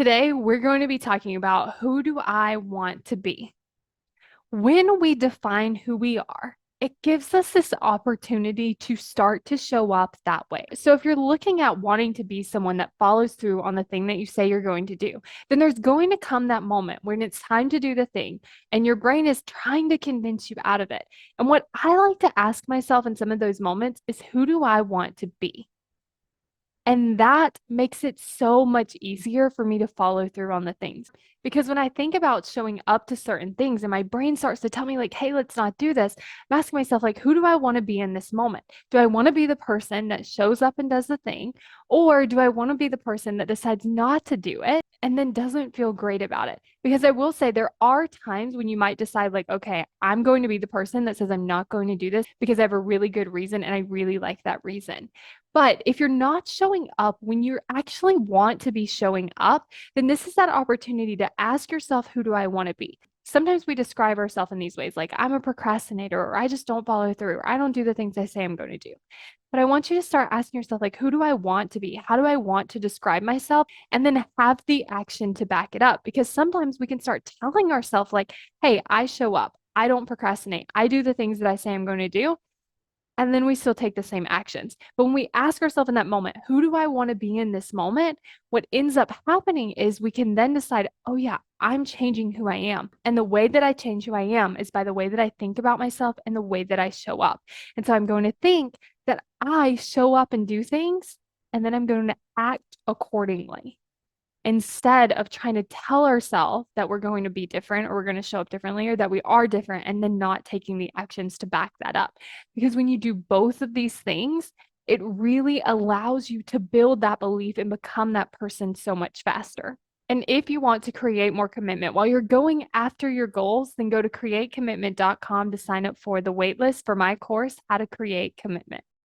Today, we're going to be talking about who do I want to be? When we define who we are, it gives us this opportunity to start to show up that way. So, if you're looking at wanting to be someone that follows through on the thing that you say you're going to do, then there's going to come that moment when it's time to do the thing and your brain is trying to convince you out of it. And what I like to ask myself in some of those moments is, who do I want to be? And that makes it so much easier for me to follow through on the things. Because when I think about showing up to certain things and my brain starts to tell me, like, hey, let's not do this, I'm asking myself, like, who do I want to be in this moment? Do I want to be the person that shows up and does the thing? Or do I want to be the person that decides not to do it and then doesn't feel great about it? Because I will say there are times when you might decide, like, okay, I'm going to be the person that says I'm not going to do this because I have a really good reason and I really like that reason. But if you're not showing up when you actually want to be showing up, then this is that opportunity to ask yourself, who do I want to be? Sometimes we describe ourselves in these ways, like I'm a procrastinator, or I just don't follow through, or I don't do the things I say I'm going to do. But I want you to start asking yourself, like, who do I want to be? How do I want to describe myself? And then have the action to back it up. Because sometimes we can start telling ourselves, like, hey, I show up. I don't procrastinate. I do the things that I say I'm going to do. And then we still take the same actions. But when we ask ourselves in that moment, who do I want to be in this moment? What ends up happening is we can then decide, oh, yeah, I'm changing who I am. And the way that I change who I am is by the way that I think about myself and the way that I show up. And so I'm going to think that I show up and do things, and then I'm going to act accordingly instead of trying to tell ourselves that we're going to be different or we're going to show up differently or that we are different and then not taking the actions to back that up. Because when you do both of these things, it really allows you to build that belief and become that person so much faster. And if you want to create more commitment while you're going after your goals, then go to createcommitment.com to sign up for the waitlist for my course, How to Create Commitment.